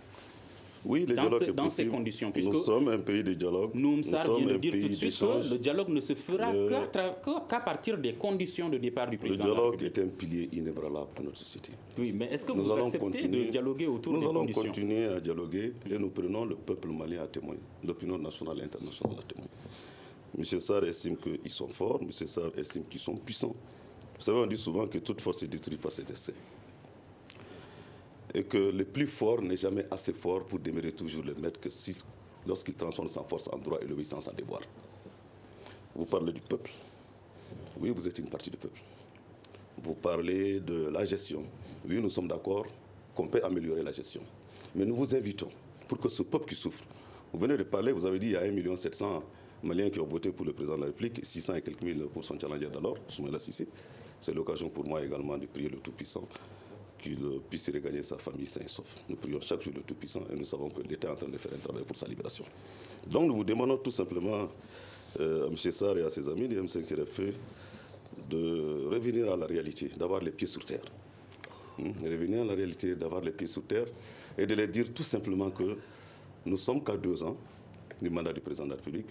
Oui, le dialogue est possible. Dans ces conditions, puisque nous sommes un pays de dialogue. Nous vient de dire tout de suite que le dialogue ne se fera qu'à partir des conditions de départ du président. Le dialogue est un pilier inébranlable de notre société. Oui, mais est-ce que vous acceptez de dialoguer autour des conditions? Nous allons continuer à dialoguer et nous prenons le peuple malien à témoin, l'opinion nationale et internationale à témoin. M. Sarr estime qu'ils sont forts, M. Sarr estime qu'ils sont puissants. Vous savez, on dit souvent que toute force est détruite par ses essais. Et que le plus fort n'est jamais assez fort pour demeurer toujours le maître que lorsqu'il transforme sa force en droit et l'obéissance en devoir. Vous parlez du peuple. Oui, vous êtes une partie du peuple. Vous parlez de la gestion. Oui, nous sommes d'accord qu'on peut améliorer la gestion. Mais nous vous invitons pour que ce peuple qui souffre, vous venez de parler, vous avez dit il y a 1 700 000 Maliens qui ont voté pour le président de la République, 600 et quelques mille pour son challenger d'alors, Soumaïla Cissé. C'est l'occasion pour moi également de prier le Tout-Puissant qu'il puisse regagner sa famille sain et sauf. Nous prions chaque jour le Tout-Puissant et nous savons que l'État est en train de faire un travail pour sa libération. Donc nous vous demandons tout simplement à M. Sarr et à ses amis du M5-RFP de revenir à la réalité, d'avoir les pieds sur terre. Revenir à la réalité, d'avoir les pieds sur terre et de leur dire tout simplement que nous sommes qu'à 2 ans du mandat du président de la République.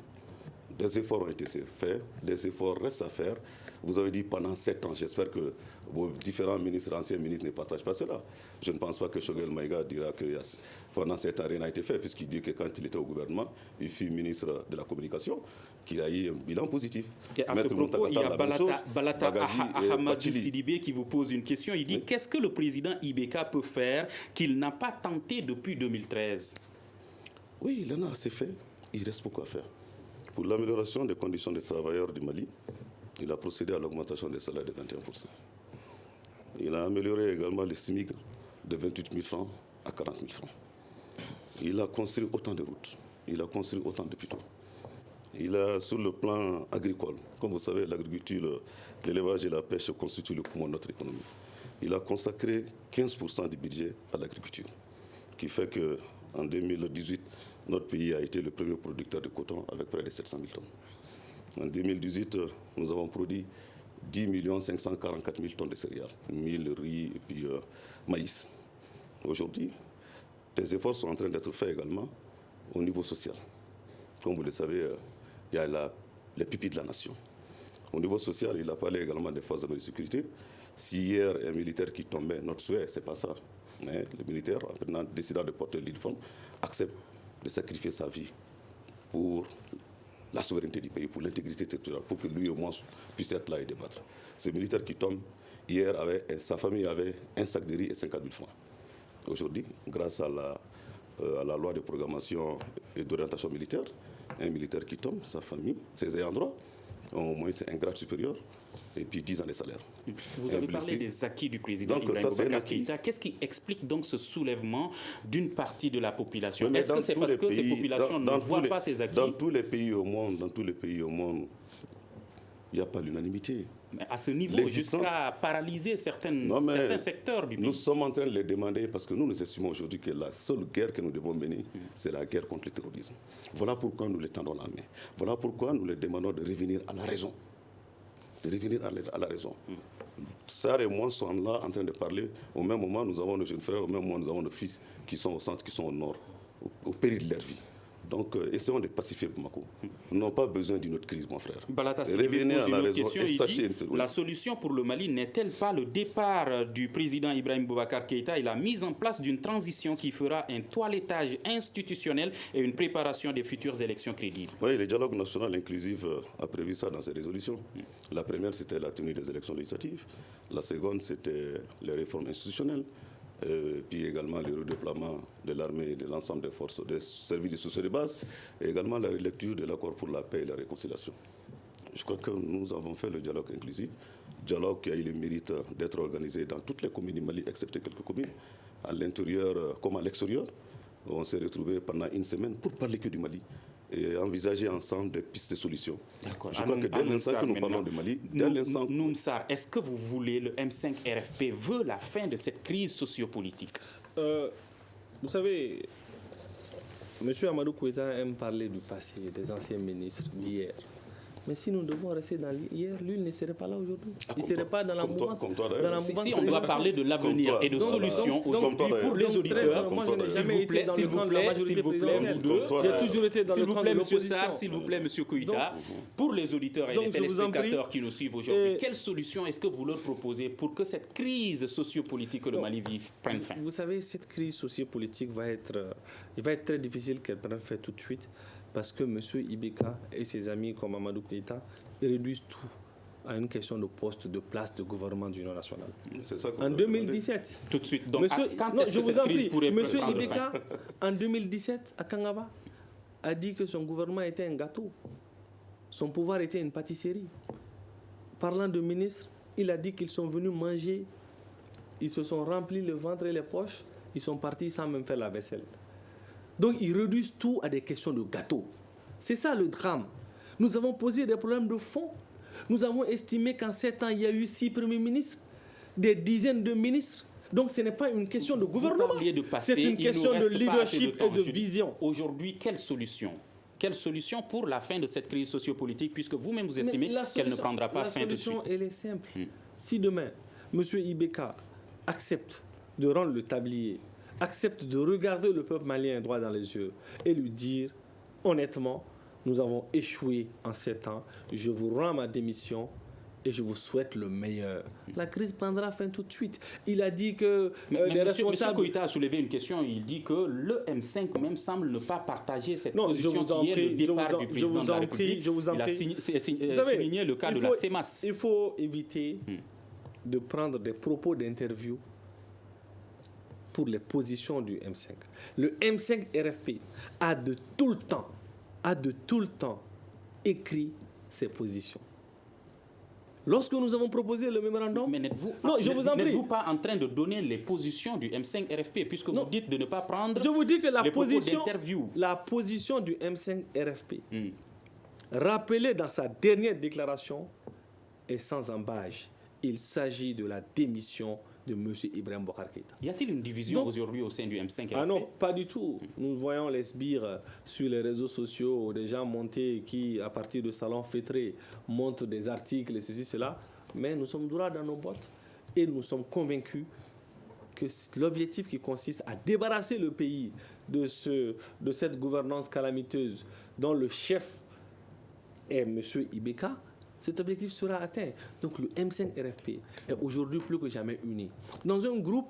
Des efforts ont été faits, des efforts restent à faire. Vous avez dit pendant 7 ans, j'espère que vos différents ministres, anciens ministres ne partagent pas cela. Je ne pense pas que Choguel Maïga dira que pendant 7 ans rien n'a été fait, puisqu'il dit que quand il était au gouvernement, il fut ministre de la Communication, qu'il a eu un bilan positif. Et à ce propos, il y a Balata Ahamadou Sidibé qui vous pose une question. Il dit qu'est-ce que le président Ibeka peut faire qu'il n'a pas tenté depuis 2013? Oui, il en a assez fait. Il reste beaucoup à faire. Pour l'amélioration des conditions des travailleurs du Mali, il a procédé à l'augmentation des salaires de 21%. Il a amélioré également les SMIC de 28 000 francs à 40 000 francs. Il a construit autant de routes. Il a construit autant d'hôpitaux. Il a, sur le plan agricole, comme vous savez, l'agriculture, l'élevage et la pêche constituent le poumon de notre économie. Il a consacré 15% du budget à l'agriculture, qui fait qu'en 2018, notre pays a été le premier producteur de coton avec près de 700 000 tonnes. En 2018, nous avons produit 10 544 000 tonnes de céréales, mil, riz et puis maïs. Aujourd'hui, des efforts sont en train d'être faits également au niveau social. Comme vous le savez, il y a les pupilles de la nation. Au niveau social, il a parlé également des forces de sécurité. Si hier, un militaire qui tombait, notre souhait, ce n'est pas ça. Mais le militaire, en décidant de porter l'uniforme, accepte de sacrifier sa vie pour la souveraineté du pays, pour l'intégrité territoriale, pour que lui au moins puisse être là et débattre. Ce militaire qui tombe, hier, sa famille avait un sac de riz et 50 000 francs. Aujourd'hui, grâce à la loi de programmation et d'orientation militaire, un militaire qui tombe, sa famille, ses ayants droit, ont au moins un grade supérieur et puis 10 ans de salaire. Vous avez parlé des acquis du président Ibrahim Boubacar Keïta. Qu'est-ce qui explique donc ce soulèvement d'une partie de la population? Est-ce que c'est parce que ces populations ne voient pas ces acquis? Dans tous les pays au monde, il n'y a pas l'unanimité. Mais à ce niveau, jusqu'à paralyser certains secteurs du pays. Nous sommes en train de les demander parce que nous estimons aujourd'hui que la seule guerre que nous devons mener, c'est la guerre contre le terrorisme. Voilà pourquoi nous les tendons la main. Voilà pourquoi nous les demandons de revenir à la raison. De revenir à la raison. Sarah et moi sommes là en train de parler. Au même moment, nous avons nos jeunes frères, au même moment, nous avons nos fils qui sont au centre, qui sont au nord, au péril de leur vie. Donc, essayons de pacifier Bamako. Nous n'avons pas besoin d'une autre crise, mon frère. Balata, revenez à la raison question, et sachez... La solution pour le Mali n'est-elle pas le départ du président Ibrahim Boubacar Keïta et la mise en place d'une transition qui fera un toilettage institutionnel et une préparation des futures élections crédibles? Oui, le dialogue national inclusif a prévu ça dans ses résolutions. La première, c'était la tenue des élections législatives. La seconde, c'était les réformes institutionnelles. Puis également le redéploiement de l'armée et de l'ensemble des forces des services de soutien de base, et également la relecture de l'accord pour la paix et la réconciliation. Je crois que nous avons fait le dialogue inclusif, dialogue qui a eu le mérite d'être organisé dans toutes les communes du Mali, excepté quelques communes, à l'intérieur comme à l'extérieur. On s'est retrouvés pendant une semaine pour parler que du Mali et envisager ensemble des pistes de solutions. Je crois que dès l'instant que nous parlons du Mali, Noumsar, est-ce que vous voulez, le M5 RFP veut la fin de cette crise sociopolitique? Vous savez, M. Amadou Koueta aime parler du passé, des anciens ministres d'hier. Mais si nous devons rester dans l'hier, lui, il ne serait pas là aujourd'hui. Il ne serait pas dans la mouvance. Si on doit parler de l'avenir et de solutions aujourd'hui pour les auditeurs, s'il vous plaît, j'ai toujours été dans le camp de l'opposition. M. Sarr, s'il vous plaît, M. Kouita, pour les auditeurs et les téléspectateurs qui nous suivent aujourd'hui, quelle solution est-ce que vous leur proposez pour que cette crise sociopolitique que le Mali vit prenne fin? Vous savez, cette crise sociopolitique va être très difficile qu'elle prenne fin tout de suite. Parce que M. Ibeka et ses amis comme Amadou Keïta réduisent tout à une question de poste, de place de gouvernement d'union nationale. C'est ça en 2017, tout de suite. Donc, quand est-ce que cette crise pourrait prendre fin? M. Ibeka, en 2017, à Kangaba, a dit que son gouvernement était un gâteau. Son pouvoir était une pâtisserie. Parlant de ministres, il a dit qu'ils sont venus manger, ils se sont remplis le ventre et les poches, ils sont partis sans même faire la vaisselle. Donc, ils réduisent tout à des questions de gâteau. C'est ça le drame. Nous avons posé des problèmes de fond. Nous avons estimé qu'en 7 ans, il y a eu 6 premiers ministres, des dizaines de ministres. Donc, ce n'est pas une question de gouvernement. C'est une question de leadership et de vision. Aujourd'hui, quelle solution? Quelle solution pour la fin de cette crise sociopolitique, puisque vous-même vous estimez qu'elle ne prendra pas fin tout de suite? La solution, elle est simple. Si demain, M. Ibeka accepte de rendre le tablier, accepte de regarder le peuple malien droit dans les yeux et lui dire honnêtement, Nous avons échoué en 7 ans. Je vous rends ma démission et je vous souhaite le meilleur. La crise prendra fin tout de suite. Il a dit que les responsables... Monsieur Koïta a soulevé une question. Il dit que le M5 même semble ne pas partager cette position qui est le départ du président de la République. Il a souligné le cas de la CEMAS. Il faut éviter de prendre des propos d'interview pour les positions du M5. Le M5 RFP a de tout le temps écrit ses positions. Lorsque nous avons proposé le mémorandum... Mais n'êtes-vous pas en train de donner les positions du M5 RFP puisque vous dites de ne pas prendre Je vous dis que les propos d'interview. La position du M5 RFP, rappelée dans sa dernière déclaration, est sans embâche. Il s'agit de la démission de M. Ibrahim Boubacar Keïta. Y a-t-il une division aujourd'hui au sein du M5 RFP? Ah non, pas du tout. Nous voyons les sbires sur les réseaux sociaux, des gens montés qui, à partir de salons fêtrés, montrent des articles et ceci, cela. Mais nous sommes droits dans nos bottes et nous sommes convaincus que l'objectif qui consiste à débarrasser le pays de cette gouvernance calamiteuse dont le chef est M. Ibeka, cet objectif sera atteint. Donc le M5 RFP est aujourd'hui plus que jamais uni. Dans un groupe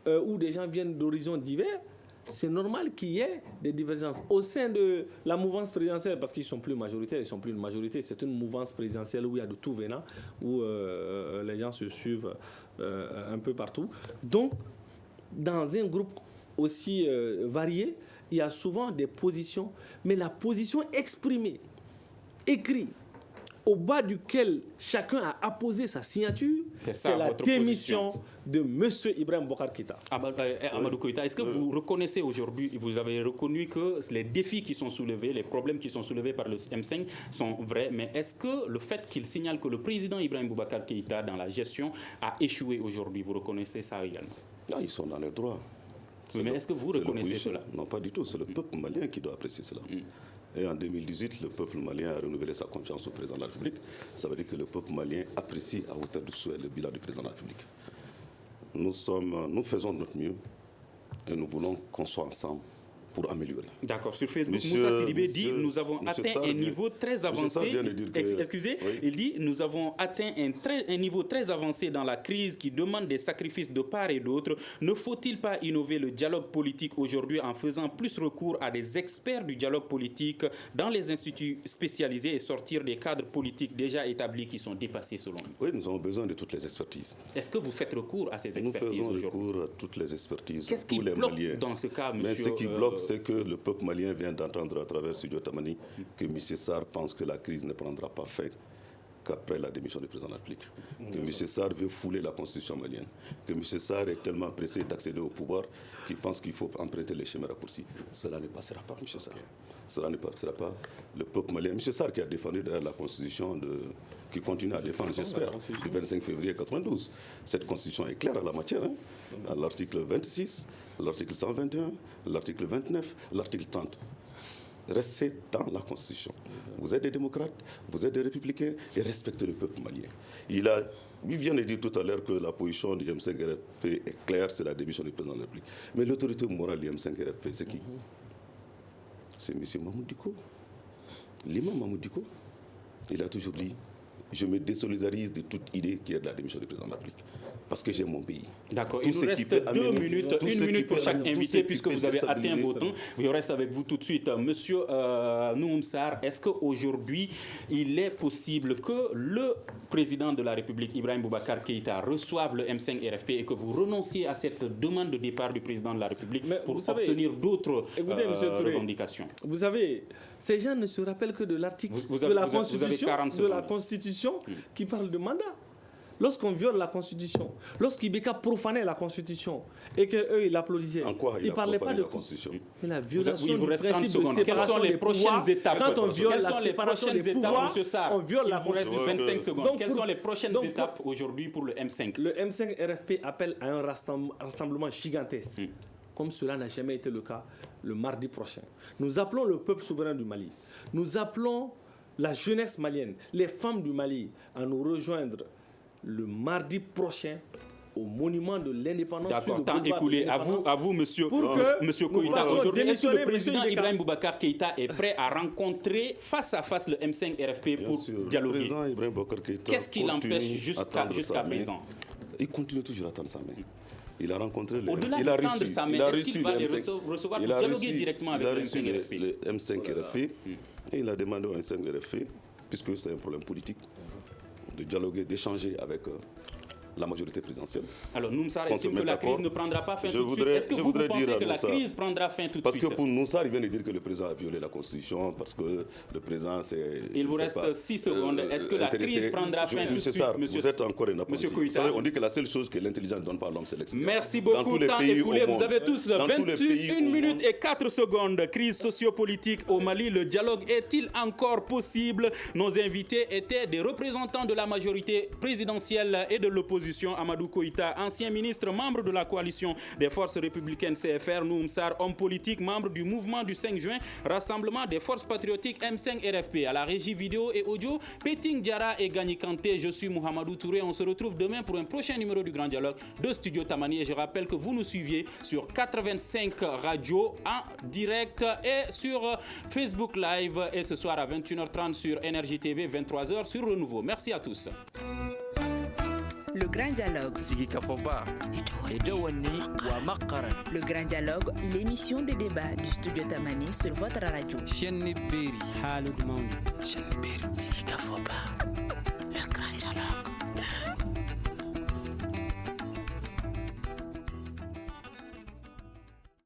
où des gens viennent d'horizons divers, c'est normal qu'il y ait des divergences. Au sein de la mouvance présidentielle, parce qu'ils ne sont plus majoritaires, ils ne sont plus une majorité, c'est une mouvance présidentielle où il y a de tout venant, où les gens se suivent un peu partout. Donc, dans un groupe aussi varié, il y a souvent des positions, mais la position exprimée, écrite, au bas duquel chacun a apposé sa signature, c'est la démission de M. Ibrahim Boubacar Keïta. Amadou Koïta, est-ce que vous reconnaissez aujourd'hui, vous avez reconnu que les défis qui sont soulevés, les problèmes qui sont soulevés par le M5 sont vrais, mais est-ce que le fait qu'il signale que le président Ibrahim Boubacar Keïta dans la gestion a échoué aujourd'hui, vous reconnaissez ça également? Non, ils sont dans les droits. Oui, mais est-ce que vous reconnaissez cela? Non, pas du tout. C'est le peuple malien qui doit apprécier cela. Et en 2018, le peuple malien a renouvelé sa confiance au président de la République. Ça veut dire que le peuple malien apprécie à hauteur de souhait le bilan du président de la République. Nous faisons de notre mieux et nous voulons qu'on soit ensemble pour améliorer. D'accord. Sur Facebook, Moussa Sidibé dit nous avons atteint un niveau très avancé. Excusez, oui. Il dit nous avons atteint un niveau très avancé dans la crise qui demande des sacrifices de part et d'autre. Ne faut-il pas innover le dialogue politique aujourd'hui en faisant plus recours à des experts du dialogue politique dans les instituts spécialisés et sortir des cadres politiques déjà établis qui sont dépassés selon nous? Oui, nous avons besoin de toutes les expertises. Est-ce que vous faites recours à ces expertises aujourd'hui? Nous faisons recours à toutes les expertises. Qu'est-ce qui bloque dans ce cas, monsieur? Mais ce qui bloque, c'est que le peuple malien vient d'entendre à travers Studio Tamani que M. Sarr pense que la crise ne prendra pas fin qu'après la démission du président de la République. Que M. Sarr veut fouler la constitution malienne. Que M. Sarr est tellement pressé d'accéder au pouvoir qu'il pense qu'il faut emprunter les chemins raccourcis. Cela ne passera pas, M. Sarr. Cela ne passera pas. Le peuple malien, M. Sarr qui a défendu la constitution, qui continue à défendre, j'espère, du 25 février 1992. Cette constitution est claire à la matière, à l'article 26, à l'article 121, à l'article 29, à l'article 30. Restez dans la Constitution. Vous êtes des démocrates, vous êtes des républicains et respectez le peuple malien. Il vient de dire tout à l'heure que la position du M5-RFP est claire, c'est la démission du président de la République. Mais l'autorité morale du M5-RFP, c'est qui? C'est M. Mahmoud Dicko. L'imam Mahmoud Dicko, il a toujours dit je me désolidarise de toute idée qui est de la démission du président de la République. Parce que j'aime mon pays. D'accord. Il nous reste 2 minutes, 1 minute pour chaque invité, puisque vous avez atteint vos temps. Je reste avec vous tout de suite. Monsieur Nouhoum Sarr, est-ce qu'aujourd'hui, il est possible que le président de la République, Ibrahim Boubacar Keïta, reçoive le M5 RFP et que vous renonciez à cette demande de départ du président de la République pour obtenir d'autres revendications? Vous savez, ces gens ne se rappellent que de l'article de la Constitution qui parle de mandat. Lorsqu'on viole la Constitution, lorsqu'Ibeka profanait la Constitution et qu'eux, ils l'applaudissaient, ils ne parlaient pas de la Constitution. Mais la violation du principe de séparation des pouvoirs, quand on viole la séparation des pouvoirs, on viole la Constitution. 25 secondes. Quelles sont les prochaines étapes aujourd'hui pour le M5? Le M5 RFP appelle à un rassemblement gigantesque. Comme cela n'a jamais été le cas le mardi prochain. Nous appelons le peuple souverain du Mali. Nous appelons la jeunesse malienne, les femmes du Mali à nous rejoindre le mardi prochain au monument de l'indépendance. D'accord, temps écoulé. À vous, monsieur Koïta. Aujourd'hui, est-ce que le président Ibrahim Boubacar Keïta est prêt à rencontrer face à face le M5 RFP pour dialoguer? Le président Ibrahim Boubacar Keïta, qu'est-ce qui l'empêche jusqu'à présent? Il continue toujours à attendre sa main. Il a rencontré au-delà d'attendre sa main, est-ce qu'il va les recevoir pour dialoguer directement avec le M5 RFP? Le M5 RFP et il a demandé au M5 RFP, puisque c'est un problème politique, de dialoguer, d'échanger avec la majorité présidentielle. Alors, Noumsar estime que la crise ne prendra pas fin tout de suite. Est-ce que vous pensez que la crise prendra fin tout de suite? Parce que pour Noumsar, il vient de dire que le président a violé la Constitution, parce que le président, c'est... Il vous reste 6 secondes. Est-ce que la crise prendra fin tout de suite, monsieur? Vous êtes encore un apprenti. Vous savez, on dit que la seule chose que l'intelligence ne donne pas à l'homme, c'est l'expérience. Merci beaucoup. Temps écoulé. Vous avez tous 21 minutes et 4 secondes. Crise sociopolitique au Mali. Le dialogue est-il encore possible? Nos invités étaient des représentants de la majorité présidentielle et de l'opposition. Amadou Koïta, ancien ministre, membre de la coalition des forces républicaines CFR, Noumsar, homme politique, membre du mouvement du 5 juin, Rassemblement des forces patriotiques M5 RFP. À la régie vidéo et audio, Péting Diarra et Gagny Kanté. Je suis Mohamedou Touré. On se retrouve demain pour un prochain numéro du Grand Dialogue de Studio Tamani. Et je rappelle que vous nous suiviez sur 85 radios en direct et sur Facebook Live. Et ce soir à 21h30 sur Énergie TV, 23h sur Renouveau. Merci à tous. Le Grand Dialogue. Le Grand Dialogue, l'émission des débats du Studio Tamani sur votre radio. Le Grand Dialogue.